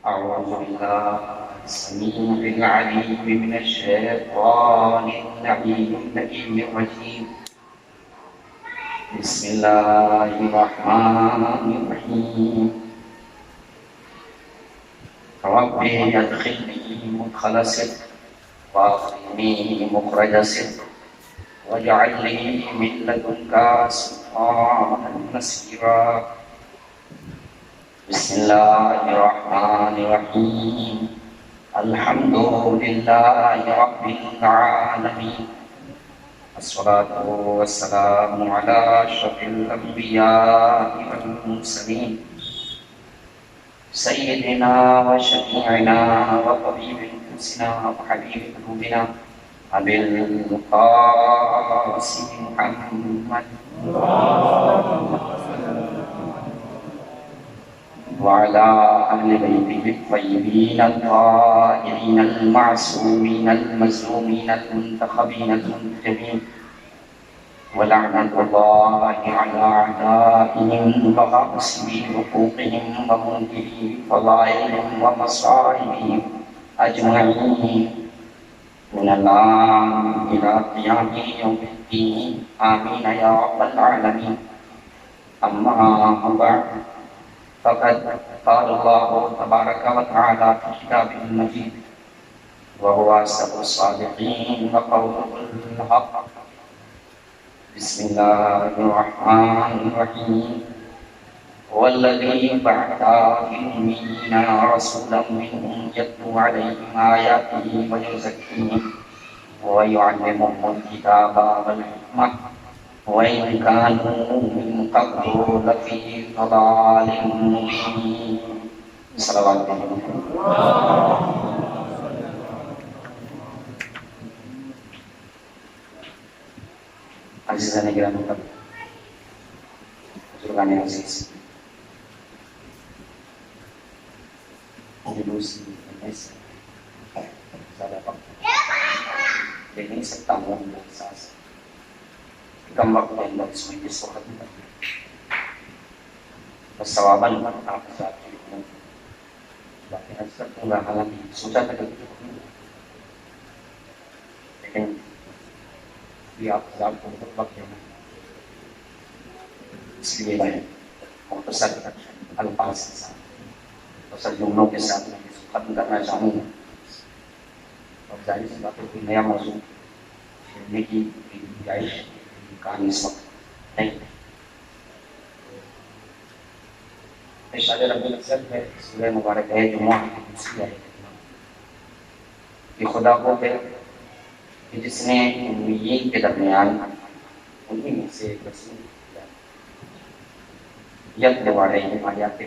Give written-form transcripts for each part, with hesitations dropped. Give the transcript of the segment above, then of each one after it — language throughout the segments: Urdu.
أعوذ بالله السميع العليم من الشيطان اللعين الرجيم. بسم الله الرحمن الرحيم. ربي أدخلني مدخل صدق وأخرجني مخرج صدق واجعل لي من لدنك سلطانا نصيرا. بسم الله الرحمن الرحيم. الحمد لله رب العالمين. الصلاة والسلام على أشرف الأنبياء والمرسلين سيدنا وشفيعنا وطبيب نفوسنا وحبيب قلوبنا أبي القاسم محمد وعلى أهل بيته الطيبين الطاهرين المعصومين المظلومين المنتخبين المنتخبين ولعنة الله على أعدائهم وغاصبي حقوقهم ومنكري فضائلهم ومصائبهم أجمعين من الآن إلى قيام يوم الدين. آمين يا رب العالمين. أما بعد فقد قال الله تبارك وتعالى في كتابه المجيد وهو أصدق الصادقين وقوله الحق. بسم الله الرحمن الرحيم. والذي بعث في الأميين رسولا منهم يتلو عليهم آياته ويزكيهم ويعلمهم الكتاب والحكمة وإن كانوا من قبل لفي ضلال مبين. صلوات عزیزان گرامی، بزرگان عزیز، جلوس میں سے زیادہ وقت دے نہیں سکتا ہوں اپنے احساس کم وقت کے اندر اس میں جس وقت میں بس ثواباً آپ کے ساتھ باقی حج کروں گا. حالانکہ سوچا تھا کہ لیکن یہ آپ کو بہت وقت دینا، اس لیے میں مختصر الفاظ کے ساتھ مختصر جملوں کے ساتھ میں اس کو ختم کرنا چاہوں گا. اور ظاہر سی بات ہے کوئی نیا موضوع چھیڑنے کی گنجائش کہانی اس وقت نہیں. ارشاد رب العزت ہے سورہ مبارک ہے جمعہ کی دوسری آیت کہ خدا کو ہے کہ جس نے امیین کے درمیان انہی میں سے ایک رسول یتلو علیہم آیاتہ،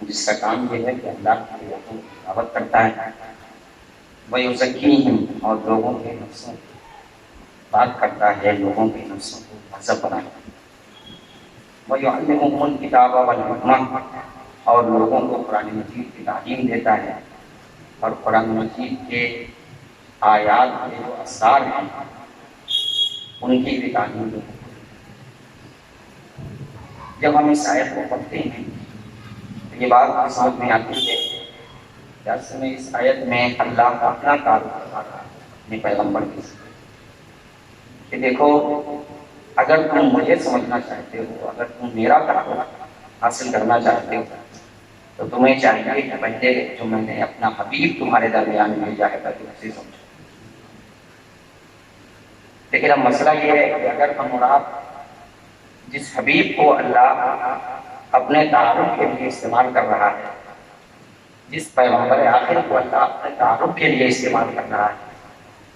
جس کا کام یہ ہے کہ اللہ کی آیاتوں کی دعوت کرتا ہے، وَيُزَكِّيهِمْ، اور لوگوں کے نفسوں بات کرتا ہے، لوگوں کے نفسوں کو مہذب بناتا ہے، وَيُعَلِّمُهُمُ الْكِتَابَ وَالْحِکْمَةَ، اور لوگوں کو قرآن مجید کی تعلیم دیتا ہے اور قرآن مجید کے آیات کے جو اسرار ہیں ان کی بھی تعلیم دیتا ہے. جب ہم اس آیت کو پڑھتے ہیں تو یہ بات سمجھ میں آتی ہے کہ اصل میں اس آیت میں اللہ کا اپنا تعارف کرتا ہے اپنے پیغمبر کے ساتھ کہ دیکھو اگر تم مجھے سمجھنا چاہتے ہو، اگر تم میرا تعارف حاصل کرنا چاہتے ہو تو تمہیں چاہیے کہ پہلے جو میں نے اپنا حبیب تمہارے درمیان بھیجا ہے تاکہ اسے سمجھو. لیکن اب مسئلہ یہ ہے کہ اگر ہم اور آپ جس حبیب کو اللہ اپنے تعارف کے لیے استعمال کر رہا ہے، جس پیغمبر آخر کو اللہ اپنے تعارف کے لیے استعمال کر رہا ہے،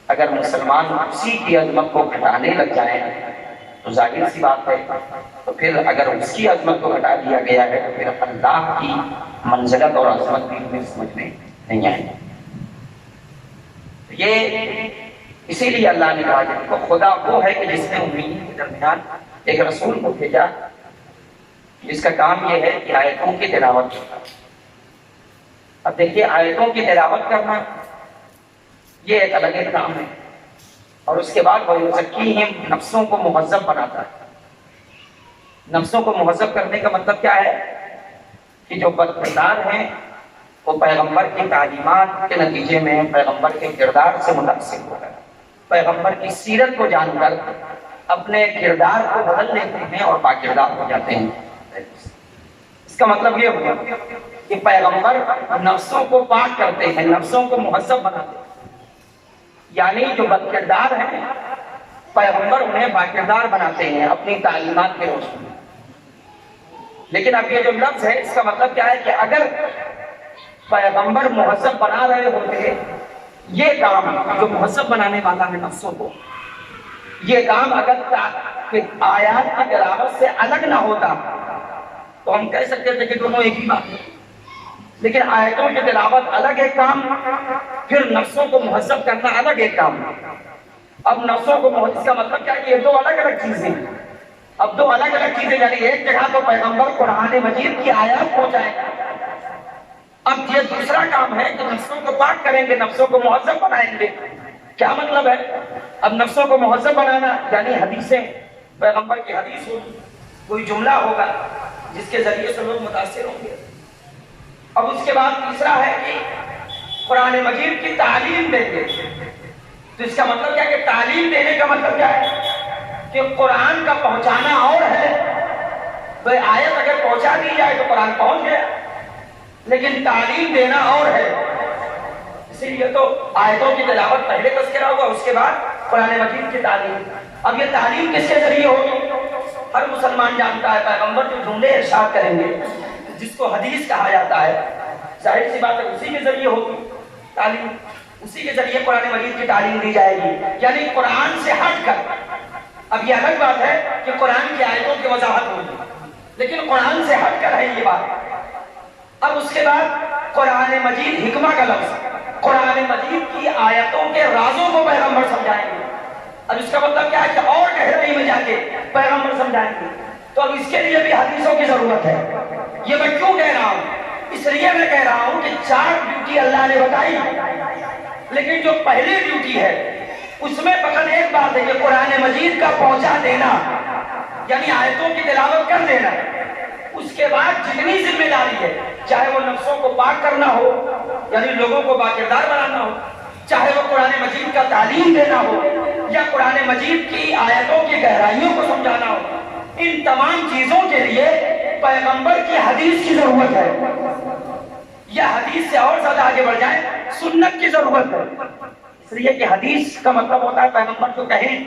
اگر مسلمان اسی کی عظمت کو گھٹانے لگ جائیں تو ظاہر سی بات ہے تو پھر اگر اس کی عظمت کو گھٹا دیا گیا ہے تو پھر اللہ کی منزلت اور عظمت بھی ہمیں سمجھ میں نہیں آئے گی. یہ اسی لیے اللہ نے کہا کہ خدا وہ ہے کہ جس نے امیین کے درمیان ایک رسول کو بھیجا جس کا کام یہ ہے کہ آیتوں کی تلاوت کرنا. اب دیکھیے آیتوں کی تلاوت کرنا یہ ایک الگ کام ہے، اور اس کے بعد وَيُزَكِّيهِمْ، نفسوں کو مہذب بناتا ہے. نفسوں کو مہذب کرنے کا مطلب کیا ہے کہ جو بدکردار ہیں وہ پیغمبر کی تعلیمات کے نتیجے میں پیغمبر کے کردار سے متاثر ہو کر پیغمبر کی سیرت کو جان کر اپنے کردار کو بدل لیتے ہیں اور باکردار ہو جاتے ہیں. اس کا مطلب یہ ہوا کہ پیغمبر نفسوں کو پاک کرتے ہیں، نفسوں کو مہذب بناتے ہیں. یعنی جو بدکردار ہیں پیغمبر انہیں باکردار بناتے ہیں اپنی تعلیمات کے روشنی میں. لیکن اب یہ جو لفظ ہے اس کا مطلب کیا ہے کہ اگر پیغمبر مہذب بنا رہے ہوتے، یہ کام جو مہذب بنانے والا ہے نفسوں کو، یہ کام اگر آیات کی تلاوت سے الگ نہ ہوتا تو ہم کہہ سکتے تھے کہ دونوں ایک ہی بات ہے. لیکن آیتوں کی تلاوت الگ ایک کام، پھر نفسوں کو مہذب کرنا الگ ایک کام. اب نفسوں کو مہذب کا مطلب کیا ہے کہ یہ دو الگ الگ چیزیں ہیں. اب دو الگ الگ چیزیں، یعنی ایک جگہ تو پیغمبر قرآن مجید کی آیات پہنچائے گا، اب یہ دوسرا کام ہے کہ نفسوں کو پاک کریں گے، نفسوں کو مہذب بنائیں گے. کیا مطلب ہے؟ اب نفسوں کو مہذب بنانا یعنی حدیثیں، پیغمبر کی حدیث ہوگی، کوئی جملہ ہوگا جس کے ذریعے سے لوگ متاثر ہوں گے. اب اس کے بعد تیسرا ہے کہ قرآن مجید کی تعلیم دیں گے. تو اس کا مطلب کیا ہے کہ تعلیم دینے کا مطلب کیا ہے کہ قرآن کا پہنچانا اور ہے. تو آیت اگر پہنچا دی جائے تو قرآن پہنچ گیا، لیکن تعلیم دینا اور ہے. اسی لیے تو آیتوں کی تلاوت پہلے تذکرہ ہوا، اس کے بعد قرآن مجید کی تعلیم. اب یہ تعلیم کس کے ذریعے ہوگی؟ ہر مسلمان جانتا ہے پیغمبر جو جملے ارشاد کریں گے جس کو حدیث کہا جاتا ہے، ظاہر سی بات ہے اسی کے ذریعے ہوگی تعلیم. اسی کے ذریعے قرآن مجید کی تعلیم دی جائے گی، یعنی قرآن سے ہٹ کر. اب یہ الگ بات ہے کہ قرآن کی آیتوں کی وضاحت ہوگی، لیکن قرآن سے ہٹ کر ہے یہ بات. اب اس کے بعد قرآن مجید حکمہ کا لفظ، قرآن مجید کی آیتوں کے رازوں کو پیغمبر سمجھائیں گے. اب اس کا مطلب کیا ہے کہ اور گہرائی میں جا کے پیغمبر سمجھائیں گے. تو اب اس کے لیے بھی حدیثوں کی ضرورت ہے. یہ میں کیوں کہہ رہا ہوں؟ اس لیے میں کہہ رہا ہوں کہ 4 ڈیوٹی اللہ نے بتائی، لیکن جو پہلی ڈیوٹی ہے اس میں فقط ایک بات ہے کہ قرآن مجید کا پہنچا دینا، یعنی آیتوں کی تلاوت کر دینا. اس کے بعد جتنی ذمہ داری ہے، چاہے وہ نفسوں کو پاک کرنا ہو یعنی لوگوں کو باکردار بنانا ہو، چاہے وہ قرآن مجید کا تعلیم دینا ہو یا قرآن مجید کی آیتوں کی گہرائیوں کو سمجھانا ہو، ان تمام چیزوں کے لیے پیغمبر کی حدیث کی ضرورت ہے. یا حدیث سے اور زیادہ آگے بڑھ جائیں، سنت کی ضرورت ہے. اس لیے کہ حدیث کا مطلب ہوتا ہے پیغمبر کو کہیں.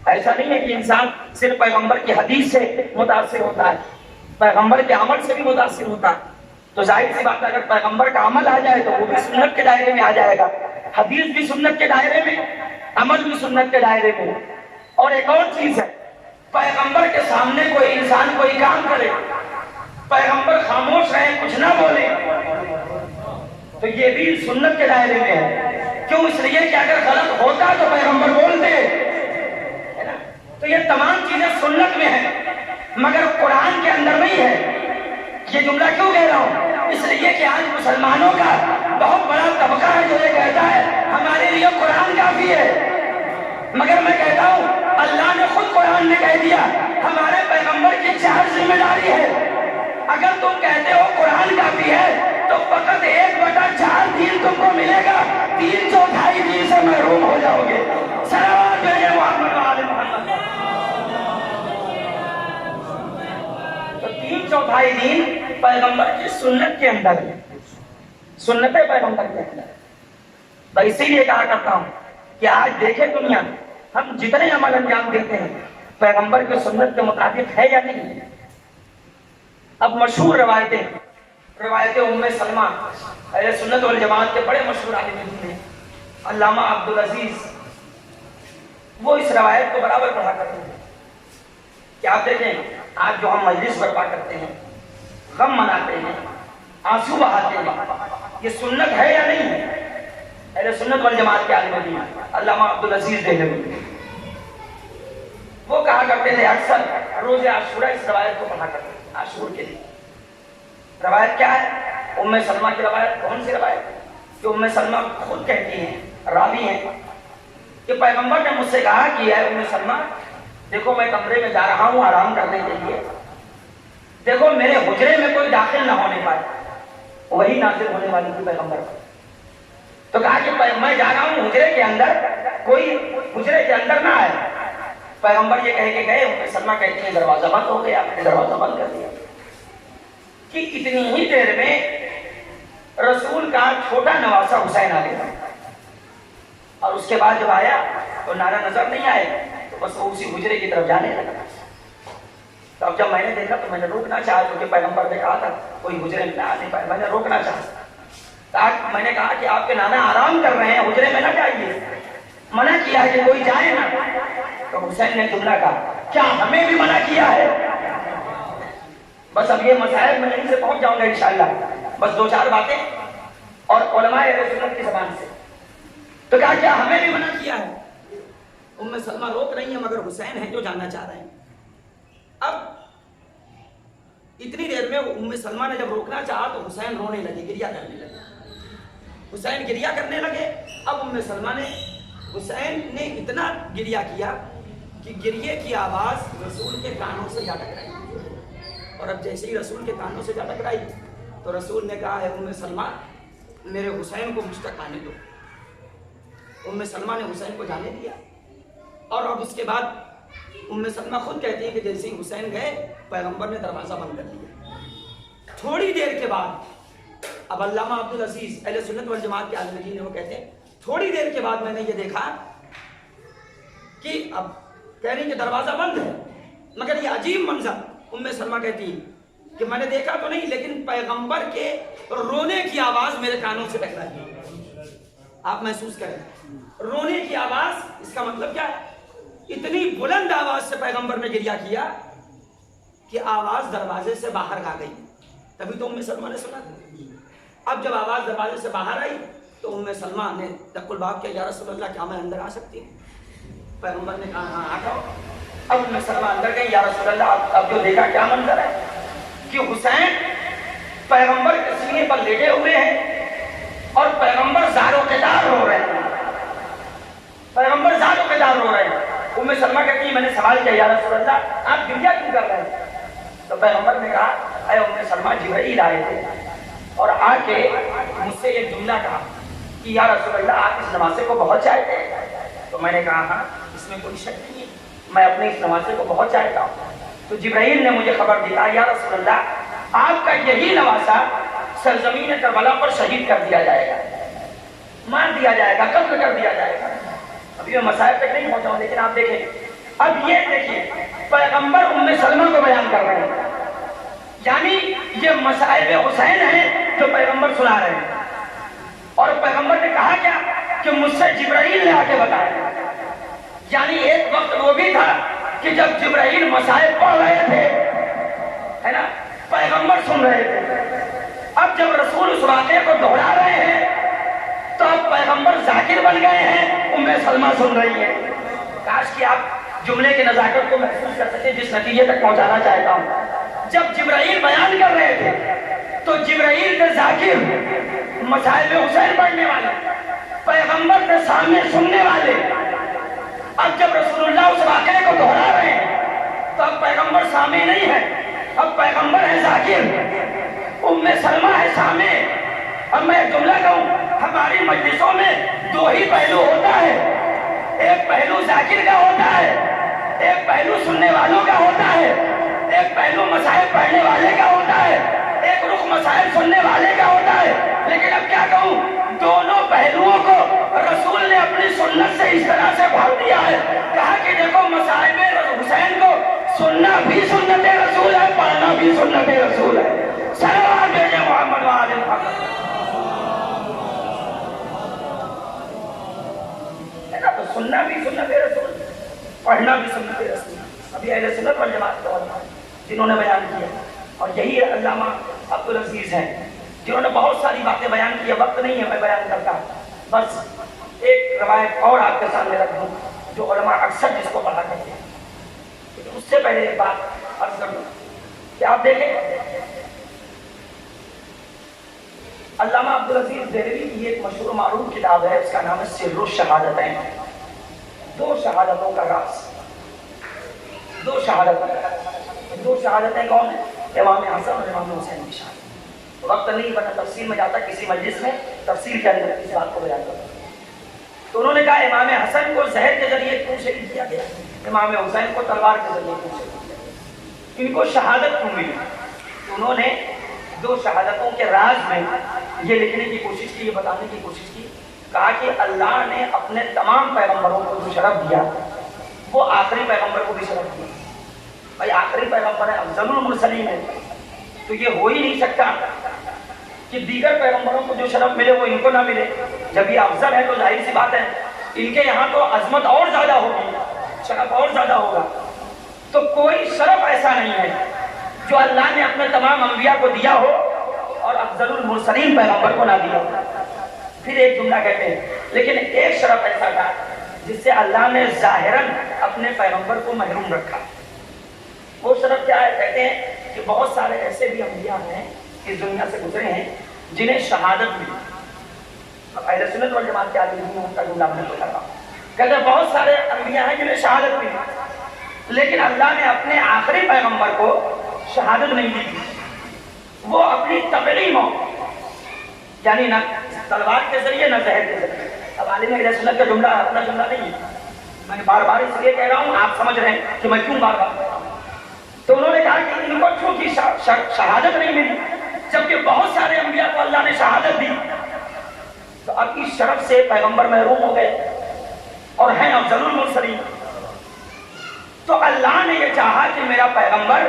ایسا نہیں ہے کہ انسان صرف پیغمبر کی حدیث سے متاثر ہوتا ہے، پیغمبر کے عمل سے بھی متاثر ہوتا ہے. تو ظاہر سی بات ہے اگر پیغمبر کا عمل آ جائے تو وہ بھی سنت کے دائرے میں آ جائے گا، حدیث بھی سنت کے دائرے میں، عمل بھی سنت کے دائرے میں. اور ایک اور چیز ہے، پیغمبر کے سامنے کوئی انسان کوئی کام کرے، پیغمبر خاموش رہے، کچھ نہ بولے، تو یہ بھی سنت کے دائرے میں ہے. کیوں؟ اس لیے کہ اگر غلط ہوتا تو پیغمبر بولتے. تو یہ تمام چیزیں سنت میں ہیں مگر قرآن کے اندر نہیں ہے. یہ جملہ کیوں کہہ رہا ہوں؟ اس لیے کہ آج مسلمانوں کا بہت بڑا طبقہ ہے جو یہ کہتا ہے ہمارے لیے قرآن کافی ہے. مگر میں کہتا ہوں اللہ نے خود قرآن میں کہہ دیا ہمارے پیغمبر کی 4 ذمہ داری ہے. اگر تم کہتے ہو قرآن کافی ہے تو فقط 1/4 دین تم کو ملے گا، 3/4 دین سے محروم ہو جاؤ گے. صلوات بھیجیں محمد وآل محمد. تو 3/4 دین پیغمبر کی سنت کے اندر ہے، سنت پیغمبر کے اندر. تو اسی لیے کہا کرتا ہوں کہ آج دیکھیں دنیا ہم جتنے عمل انجام دیتے ہیں پیغمبر کی سنت کے مطابق ہے یا نہیں. اب مشہور روایتیں ام سلمہ اہل سنت والجماعت کے بڑے مشہور عالم دین ہیں علامہ عبدالعزیز، وہ اس روایت کو برابر پڑھا کرتے ہیں کہ آپ دیکھیں آج جو ہم مجلس برپا کرتے ہیں، غم مناتے ہیں، آنسو بہاتے ہیں، یہ سنت ہے یا نہیں ہے؟ اہل سنت والجماعت کے عالم دین علامہ عبدالعزیز دہلوی وہ کہا کرتے تھے اکثر روز عاشورہ اس روایت کو پڑھا کرتے ہیں. عاشور کے لیے روایت کیا ہے؟ ام سلمہ کی روایت. کون سی روایت ہے؟ کہ ام سلمہ خود کہتی ہیں، راوی ہیں، کہ پیغمبر نے مجھ سے کہا کہ اے ام سلمہ دیکھو میں کمرے میں جا رہا ہوں آرام کرنے کے لیے، دیکھو میرے حجرے میں کوئی داخل نہ ہونے پائے. وہی نازل ہونے والی تھی پیغمبر پر. تو کہا کہ میں جا رہا ہوں حجرے کے اندر، کوئی حجرے کے اندر نہ آئے. پیغمبر یہ کہہ کے گئے. ام سلمہ کہتی ہیں دروازہ بند ہو گیا، میں نے دروازہ بند کر دیا. کہ اتنی ہی دیر میں رسول کا چھوٹا نواسا حسین آ گیا، اور اس کے بعد جب آیا تو نارا نظر نہیں آئے، تو بس وہ اسی حجرے کی طرف جانے لگا. تو اب جب میں نے دیکھا تو میں نے روکنا چاہا، کیونکہ پیغمبر نے کہا تھا کوئی حجرے میں نہ آنے پائے. میں نے روکنا چاہا، میں نے کہا کہ آپ کے نانا آرام کر رہے ہیں، حجرے میں نہ جائیے. منع کیا ہے کہ کوئی جائے نا. تو حسین نے جملہ کہا کیا ہمیں بھی منع کیا ہے؟ بس اب یہ مسائل میں یہیں سے پہنچ جاؤں گا انشاءاللہ. بس دو چار باتیں اور علماء اہل سنت کی زبان سے. تو کہا کیا ہمیں بھی منع کیا ہے؟ ام سلمہ روک رہی ہیں مگر حسین ہیں جو جاننا چاہ رہے ہیں. اب اتنی دیر میں ام سلمہ نے جب روکنا چاہا تو حسین رونے لگے، گریہ کرنے لگے. حسین گریہ کرنے لگے. اب ام سلمہ نے، حسین نے اتنا گریہ کیا کہ گریے کی آواز رسول کے کانوں سے جا ٹکرائی. اور اب جیسے ہی رسول کے کانوں سے جا ٹکرائی تو رسول نے کہا ہے ام سلمہ میرے حسین کو مجھ تک آنے دو. ام سلمہ نے حسین کو جانے دیا. اور اب اس کے بعد ام سلمہ خود کہتی ہے کہ جیسے ہی حسین گئے پیغمبر نے دروازہ بند کر دیا. تھوڑی دیر کے بعد اب علامہ عبدالعزیز اہل سنت والجماعت کے عالم دین ہیں، وہ کہتے ہیں تھوڑی دیر کے بعد میں نے یہ دیکھا کہ اب کہہ رہی کہ دروازہ بند ہے، مگر یہ عجیب منظر. ام سلمہ کہتی ہے کہ میں نے دیکھا تو نہیں لیکن پیغمبر کے رونے کی آواز میرے کانوں سے ٹکرائی. آپ محسوس کریں رونے کی آواز، اس کا مطلب کیا ہے؟ اتنی بلند آواز سے پیغمبر نے گریہ کیا کہ آواز دروازے سے باہر آ گئی. تبھی تو ام سلمہ نے سنا تھا. اب جب آواز دروازے سے باہر آئی تو ام سلمہ نے دق الباب کیا، یا رسول اللہ کیا میں اندر آ سکتی ہوں؟ پیغمبر نے کہا ہاں آ جاؤ. اب ام سلمہ اندر گئی. یا رسول اللہ اب جو دیکھا کیا منظر ہے کہ حسین پیغمبر کے سینے پر لیٹے ہوئے ہیں اور پیغمبر زار و قدار رو رہے ہیں. پیغمبر زار و قدار رو رہے ہیں. ام سلمہ کہتی ہے میں نے سوال کیا یا رسول اللہ آپ گریہ کیوں کر رہے ہیں؟ تو پیغمبر نے کہا اے ام سلمہ جبرائیل آئے تھے اور آ کے مجھ سے ایک جملہ کہا کہ یا رسول اللہ آپ اس نواسے کو بہت چاہتے ہیں. تو میں نے کہا ہاں اس میں کوئی شک نہیں ہے، میں اپنے اس نواسے کو بہت چاہتا ہوں. تو جبرائیل نے مجھے خبر دیا یا رسول اللہ آپ کا یہی نواسا سرزمین کربلا پر شہید کر دیا جائے گا، مار دیا جائے گا، قتل کر دیا جائے گا. ابھی میں مسائل تک نہیں پہنچا ہوں لیکن آپ دیکھیں. اب یہ دیکھیے پیغمبر ام سلمہ کو بیان کر رہے ہیں، یعنی یہ مسائل حسین ہیں جو پیغمبر سنا رہے ہیں. اور پیغمبر نے کہا کیا کہ مجھ سے جبرائیل نے آ کے بتایا. یعنی ایک وقت وہ بھی تھا کہ جب جبرائیل مسائل پڑھ رہے تھے ہے نا، پیغمبر سن رہے تھے. اب جب رسول اس واقعے کو دہرا رہے ہیں تو اب پیغمبر ذاکر بن گئے ہیں، ام سلمہ سن رہی ہیں. کاش کہ آپ جملے کے نزاکت کو محسوس کر سکتے جس نتیجے تک پہنچانا چاہتا ہوں. جب جبرائیل بیان کر رہے تھے تو جبرائیل کے ذاکر، مسائل حسین پڑھنے والے، پیغمبر کے سامنے سننے والے. اب جب رسول اللہ اس واقعے کو دہرا رہے ہیں تو اب پیغمبر سامع نہیں ہے، اب پیغمبر ہے ذاکر، ام سلمہ ہے سامع. اب میں جملہ کہوں ہماری مجلسوں میں دو ہی پہلو ہوتا ہے، ایک پہلو ذاکر کا ہوتا ہے، ایک پہلو سننے والوں کا ہوتا ہے، ایک پہلو مسائل پڑھنے والے کا ہوتا ہے، ایک رخ مسائل سننے والے کا ہوتا ہے. لیکن اب کیا کہوں دونوں پہلوؤں کو رسول نے اپنی سنت سے اس طرح سے بھر دیا ہے. کہا کہ دیکھو مسائل حسین کو سننا بھی سنت رسول ہے، پڑھنا بھی سنت رسول ہے. صلوات بھیجے محمد وآل محمد. تو سننا بھی سنت رسول، پڑھنا بھی سنت رسول. ابھی اہل سنت والجماعت کے علماء جنہوں نے بیان کیا، اور یہی علامہ عبدالعزیز ہیں جنہوں نے بہت ساری باتیں بیان کی. وقت نہیں ہے میں بیان کرتا، بس ایک روایت اور آپ کے سامنے رکھ دوں جو علماء اکثر جس کو پڑھا کرتے ہیں. لیکن اس سے پہلے ایک بات عرض کر دوں کہ آپ دیکھیں علامہ عبدالعزیز دہلوی کی ایک مشہور و معروف کتاب ہے، اس کا نام ہے سر الشہادتین. دو شہادتوں کا راز. دو شہادتیں. دو شہادتیں کون ہیں؟ امام حسن اور امام حسین کی شہادت. وقت نہیں بنا تفصیل میں جاتا کسی مجلس میں تفصیل کے اندر کسی بات کو بیان کرتا. تو انہوں نے کہا امام حسن کو زہر کے ذریعے کیوں شہید کیا گیا, امام حسین کو تلوار کے ذریعے کیوں شہید کیا گیا, ان کو شہادت کیوں ملی؟ تو انہوں نے دو شہادتوں کے راز میں یہ لکھنے کی کوشش کی, یہ بتانے کی کوشش کی. کہا کہ اللہ نے اپنے تمام پیغمبروں کو جو شرف دیا وہ آخری پیغمبر کو بھی شرف دیا. بھائی آخری پیغمبر ہے, افضل المرسلین ہے, تو یہ ہو ہی نہیں سکتا کہ دیگر پیغمبروں کو جو شرف ملے وہ ان کو نہ ملے. جب یہ افضل ہے تو ظاہر سی بات ہے ان کے یہاں تو عظمت اور زیادہ ہوگی, شرف اور زیادہ ہوگا. تو کوئی شرف ایسا نہیں ہے جو اللہ نے اپنے تمام انبیاء کو دیا ہو اور افضل المرسلین پیغمبر کو نہ دیا ہو. پھر ایک جملہ کہتے ہیں لیکن ایک شرف ایسا تھا جس سے اللہ نے ظاہراً اپنے پیغمبر کو محروم رکھا. وہ شرف کیا ہے؟ کہتے ہیں کہ بہت سارے ایسے بھی انبیاء ہیں اس دنیا سے گزرے ہیں جنہیں شہادت ملی. اب اہل سنت والجماعت کے عالم ہیں, ان کا جملہ میں بتا رہا ہوں. کہتے ہیں بہت سارے انبیاء ہیں جنہیں شہادت ملی لیکن اللہ نے اپنے آخری پیغمبر کو شہادت نہیں دی تھی. وہ اپنی طبعی موت یعنی نہ تلوار کے ذریعے نہ زہر کے ذریعے. اب عالم اہل سنت کا جملہ اپنا جملہ نہیں ہے, میں نے بار بار اس لیے کہہ رہا ہوں, آپ سمجھ رہے ہیں کہ میں کیوں بار بار کہہ رہا ہوں. تو انہوں نے کہا کہ ان کو چونکہ شہادت نہیں ملی جبکہ بہت سارے انبیاء کو اللہ نے شہادت دی, تو اب اس شرف سے پیغمبر محروم ہو گئے اور ہیں افضل المرسلین. تو اللہ نے یہ چاہا کہ میرا پیغمبر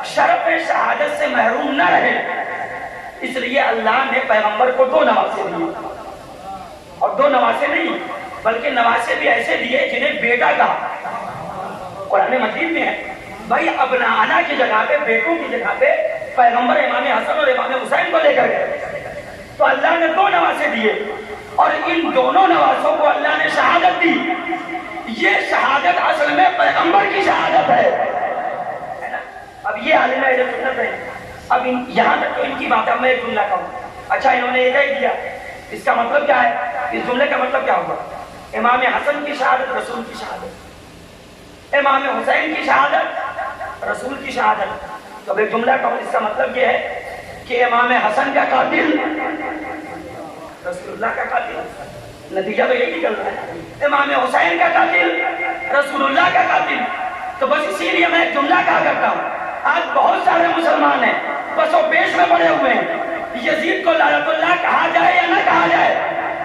شرف شہادت سے محروم نہ رہے, اس لیے اللہ نے پیغمبر کو دو نواسے دیے. اور دو نواسے نہیں بلکہ نواسے بھی ایسے دیے جنہیں بیٹا کہا. قرآن مجید میں ہے بھائی ابناء کی جگہ پہ, بیٹوں کی جگہ پہ پیغمبر امام حسن اور امام حسین کو لے کر گئے. تو اللہ نے دو نواسے دیے اور ان دونوں نواسوں کو اللہ نے شہادت دی. یہ شہادت اصل میں پیغمبر کی شہادت ہے نا. اب یہ عالم اہل سنت ہے. اب یہاں تک تو ان کی بات ہے, میں ایک جملہ کہوں. اچھا انہوں نے یہ کہہ دیا, اس کا مطلب کیا ہے؟ اس جملے کا مطلب کیا ہوگا؟ امام حسن کی شہادت رسول کی شہادت, امام حسین کی شہادت رسول کی شہادت. تو ایک جملہ کہوں, اس کا مطلب یہ ہے کہ امام حسن کا قاتل رسول اللہ کا قاتل. نتیجہ تو یہی نکل رہا ہے, امام حسین کا قاتل رسول اللہ کا قاتل. تو بس اسی لیے میں ایک جملہ کہا کرتا ہوں, آج بہت سارے مسلمان ہیں بس وہ پیش میں پڑے ہوئے ہیں, یزید کو لعنت اللہ کہا جائے یا نہ کہا جائے.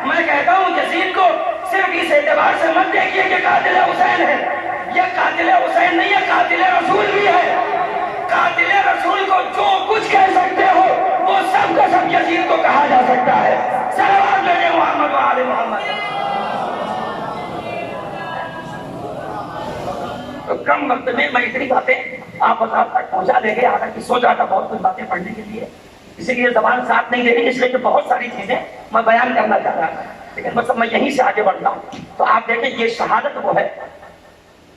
میں کہتا ہوں یزید کو صرف اس اعتبار سے مت دیکھیے کہ قاتل حسین ہے. یہ قاتل حسین نہیں ہے, قاتل رسول بھی ہے. قاتل رسول کو جو کچھ کہہ سکتے ہو وہ سب کا سب یزید کو کہا جا سکتا ہے. صلوات بھیجیں محمد و آل محمد. تو کم وقت میں اتنی باتیں آپ تک پہنچا دیں گے. حالانکہ سوچ رہا تھا بہت کچھ باتیں پڑھنے کے لیے, اسی لیے زبان ساتھ نہیں دے رہی, اس لیے کہ بہت ساری چیزیں میں بیان کرنا چاہ رہا تھا, لیکن مطلب میں یہیں سے آگے بڑھتا ہوں. تو آپ دیکھیں یہ شہادت وہ ہے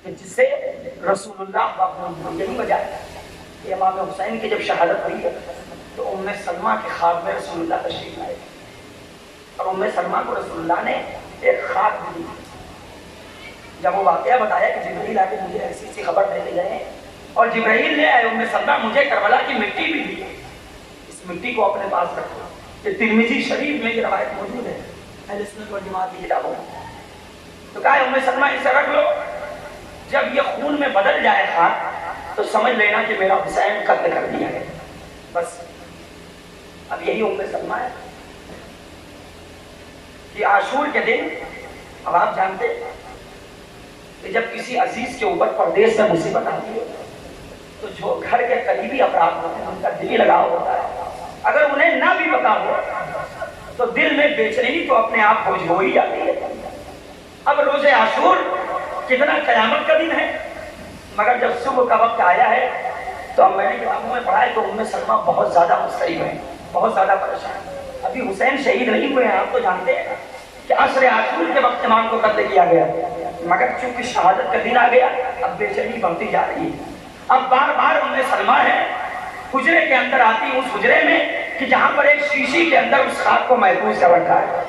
کہ جس سے رسول اللہ, یہی وجہ ہے کہ امام حسین کی جب شہادت ہوئی ہے تو ام سلمہ کے خواب میں رسول اللہ تشریف لائے, اور ام سلمہ کو رسول اللہ نے ایک خواب دی. جب وہ واقعہ بتایا کہ جبرائیل آ کے مجھے ایسی سی خبر دے کے گئے ہیں, اور جبرائیل نے اے ام سلمہ مجھے کربلا کی مٹی بھی دی, اس مٹی کو اپنے پاس رکھو. یہ ترمذی شریف میں یہ روایت موجود ہے اہل سنت والجماعت کی کتابوں میں. تو کہا ام سلمہ اسے رکھ لو, جب یہ خون میں بدل جائے خاک تو سمجھ لینا کہ میرا حسین قتل کر دیا ہے. بس اب یہی ام سلمہ ہے کہ عاشور کے دن, اب آپ جانتے کہ جب کسی عزیز کے اوپر پردیس میں مصیبت آتی ہے تو جو گھر کے قریبی افراد ہوتے ہیں ان کا دلی لگاؤ ہوتا ہے. اگر انہیں نہ بھی پتا ہو تو دل میں بے چینی تو اپنے آپ بوجھ ہو ہی جاتی ہے. اب روز عاشور کتنا قیامت کا دن ہے, مگر جب صبح کا وقت آیا ہے تو اب میں نے کتابوں میں پڑھا ہے تو ام سلمہ بہت زیادہ مضطرب ہیں, بہت زیادہ پریشان. ابھی حسین شہید نہیں ہوئے ہیں, آپ تو جانتے ہیں کہ عصر عاشور کے وقت امام کو قتل کیا گیا, مگر چونکہ شہادت کا دن آ گیا اب بے چینی بڑھتی جا رہی ہے. اب بار بار ام سلمہ ہے حجرے کے اندر آتی, اس حجرے میں کہ جہاں پر ایک شیشی کے اندر اس خواب کو محفوظ کر رکھا ہے.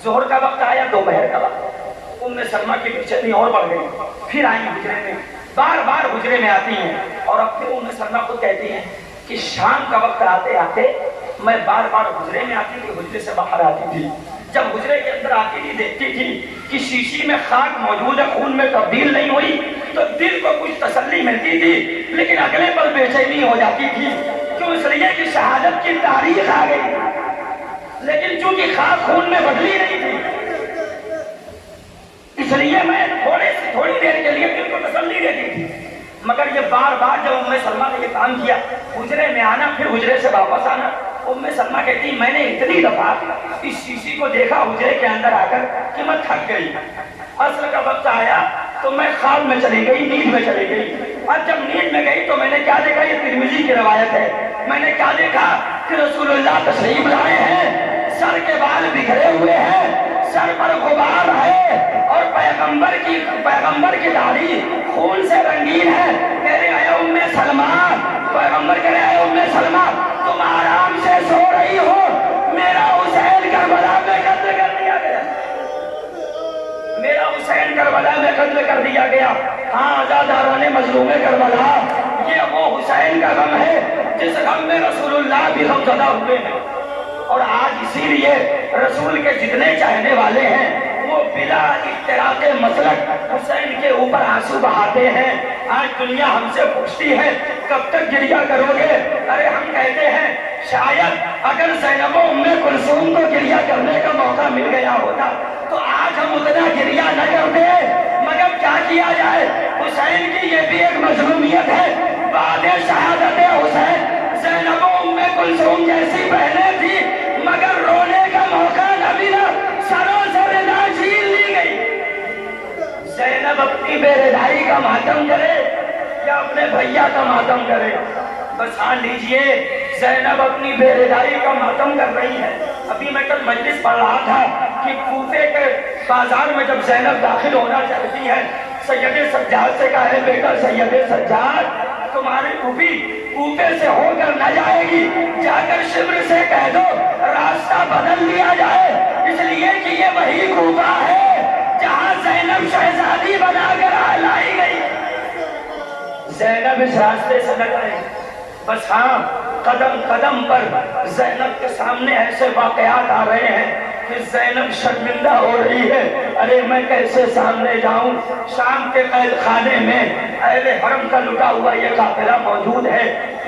ظہر کا وقت آیا, دوپہر کا وقت, ام سلمہ کی بے چینی اور بڑھ گئی. پھر آئی حجرے میں, بار بار حجرے میں آتی ہیں اور اب پھر ام سلمہ کو کہتی ہیں کہ شام کا وقت آتے آتے میں بار بار حجرے میں آتی تھی، حجرے سے باہر آتی تھی، جب حجرے کے اندر آتی تھی دیکھتی تھی کہ شیشی میں خاک موجود ہے، خون میں تبدیل نہیں ہوئی، تو دل کو کچھ تسلی ملتی تھی، لیکن اگلے پل بے چینی ہو جاتی تھی، کیوں؟ اس لیے کہ شہادت کی تاریخ آ گئی، لیکن چونکہ خاک خون میں بدلی نہیں تھی، اس لیے میں تھوڑی دیر کے لیے دل کو تسلی دیتی تھی، مگر یہ بار بار جب ام سلمہ نے یہ کام کیا، حجرے میں آنا پھر حجرے سے واپس آنا، ام سلمہ کہتی میں نے اتنی دفعہ اس شیشی کو دیکھا حجرے کے اندر آ کر کہ میں تھک گئی، عصر کا وقت آیا تو میں خواب میں چلی گئی، نیند میں چلی گئی، اور جب نیند میں گئی تو میں نے کیا دیکھا؟ یہ ترمذی کی روایت ہے، میں نے کیا دیکھا کہ رسول اللہ تشریف لائے ہیں، سر کے بال بکھرے ہوئے ہیں، سر پر غبار ہے، اور پیغمبر کی داڑھی خون سے رنگین ہے، کہہ رہے اے ام سلمہ، پیغمبر کہہ رہے اے ام سلمہ تم آرام سے سو رہی ہو، میرا حسین کربلا میں قتل کر دیا گیا، میرا حسین کربلا میں قتل کر دیا گیا، ہاں عزاداران مظلوم کربلا، یہ وہ حسین کا غم ہے جس غم میں رسول اللہ بھی غم زدہ ہوئے ہیں، اور آج اسی لیے رسول کے جتنے چاہنے والے ہیں وہ بلا افتراق مسلک حسین کے اوپر آنسو بہاتے ہیں، آج دنیا ہم سے پوچھتی ہے کب تک گریہ کرو گے؟ ارے ہم کہتے ہیں شاید اگر زینب و ام کلثوم کو گریہ کرنے کا موقع مل گیا ہوتا تو آج ہم اتنا گریہ نہ کرتے، مگر کیا کیا جائے، حسین کی یہ بھی ایک مظلومیت ہے، بعد شہادت حسین زینب و ام کلثوم جیسی بہنیں تھی مگر رونے کا موقع نہ ملا، سروں سے رضا چھین لی گئی، زینب اپنی بے رضائی کا ماتم کرے یا اپنے بھیا کا ماتم کرے، بس ہاں لیجئے زینب اپنی بے رضائی کا ماتم کر رہی ہے۔ ابھی میں کل مجلس پڑھ رہا تھا کہ کوفے کے بازار میں جب زینب داخل ہونا چاہتی ہے، سید سجاد سے کہا ہے بیٹا سید سجاد تمہاری پھوپھی کوفے سے ہو کر نہ جائے گی، جا کر شبر سے کہہ دو راستہ بدل دیا جائے، اس لیے کہ یہ وہی کوفہ ہے جہاں زینب شہزادی بنا کر لائی گئی، زینب اس راستے سے نہ جائے، بس ہاں قدم قدم پر زینب کے سامنے ایسے واقعات آ رہے ہیں کہ زینب شرمندہ ہو رہی ہے، ارے میں کیسے سامنے جاؤں، شام کے قید خانے میں اہل حرم کا لٹا ہوا یہ قافلہ موجود ہے،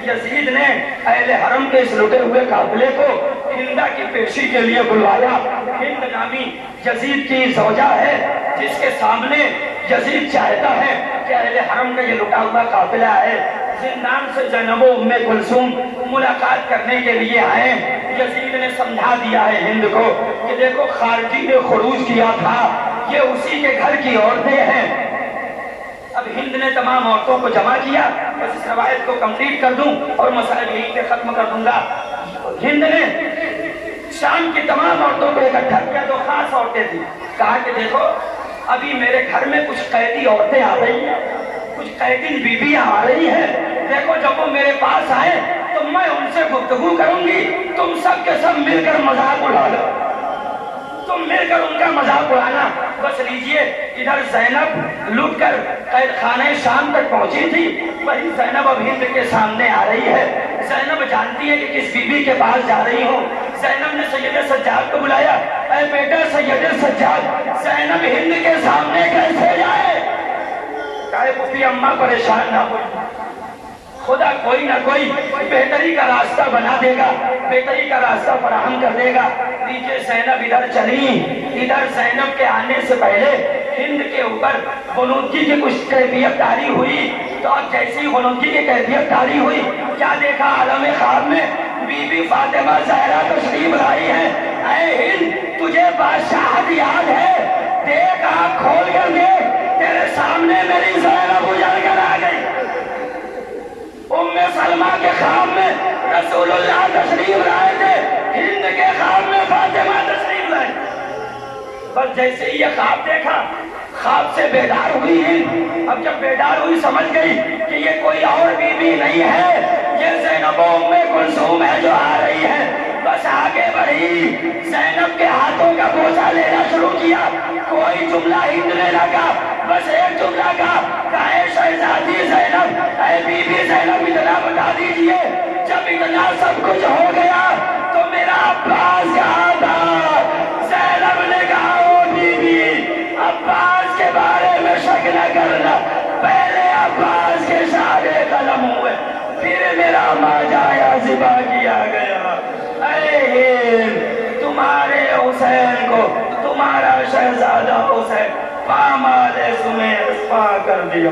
یزید نے اہل حرم کے اس لٹے ہوئے قافلے کو ہندہ کی پیشی کے لیے بلوایا، ہند نامی یزید کی زوجہ ہے جس کے سامنے یزید چاہتا ہے کہ اہل حرم کا یہ لٹا ہوا قافلہ ہے، زندان سے زینب و ام کلثوم ملاقات کرنے کے لیے آئے، یزید نے سمجھا دیا ہے ہند کو کہ دیکھو خارجی نے خروج کیا تھا، یہ اسی کے گھر کی عورتیں ہیں، اب ہند نے تمام عورتوں کو جمع کیا، بس اس روایت کو کمپلیٹ کر دوں اور مسائل یہیں پہ ختم کر دوں گا، ہند نے شام کی تمام عورتوں کو اکٹھا کیا، جو خاص عورتیں تھیں، کہا کہ دیکھو ابھی میرے گھر میں کچھ قیدی عورتیں آ رہی ہیں، کچھ قیدی بیویاں آ رہی ہیں، دیکھو جب وہ میرے پاس آئے تو میں ان سے گفتگو کروں گی، تم سب کے سب مل کر مذاق اڑا لو، تم مل کر ان کا مذاق اڑانا، بس لیجئے ادھر زینب لٹ کر قید خانہ شام تک پہنچی تھی، وہی زینب اب ہند کے سامنے آ رہی ہے، زینب جانتی ہے کہ کس بیوی کے پاس جا رہی ہوں، زینب نے سید سجاد کو بلایا، اے بیٹا سید سجاد زینب ہند کے سامنے کیسے جائے؟ کہے پھوپھی اماں پریشان نہ ہو، خدا کوئی نہ کوئی بہتری کا راستہ بنا دے گا، بہتری کا راستہ فراہم کر دے گا، لیجئے زینب ادھر چلی، ادھر زینب کے آنے سے پہلے ہند کے اوپر غنودگی کی کچھ کیفیت طاری ہوئی، تو اب جیسی غنودگی کی کیفیت طاری ہوئی، کیا دیکھا عالم خواب میں بی بی فاطمہ زہرا تشریف لائی ہے، اے ہند تجھے بادشاہت یاد ہے، دیکھ آنکھ کھول کر دیکھ، تیرے سامنے میری زینب اجڑ کر آ گئی، ام سلمہ کے خواب میں رسول اللہ تشریف لائے تھے، ہند کے خواب میں فاطمہ تشریف لائے، بس جیسے ہی یہ خواب دیکھا خواب سے بیدار ہوئی ہند، اب جب بیدار ہوئی سمجھ گئی کہ یہ کوئی اور بیوی نہیں ہے، یہ زینب و ام کلثوم ہے جو آ رہی ہے، بس آگے بڑھی، زینب کے ہاتھوں کا بوجھا لینا شروع کیا، کوئی جملہ ہند نے نہ کہا، بس ایک جملہ کہا، اے شہزادی زینب، اے بی بی زینب اتنا بتا دیجئے، جب اتنا سب کچھ ہو گیا غلام آ جایا ذبح کیا گیا. اے ہند تمہارے حسین کو تمہارا شہزادہ حسین پامال سمیں اسپا کر دیا.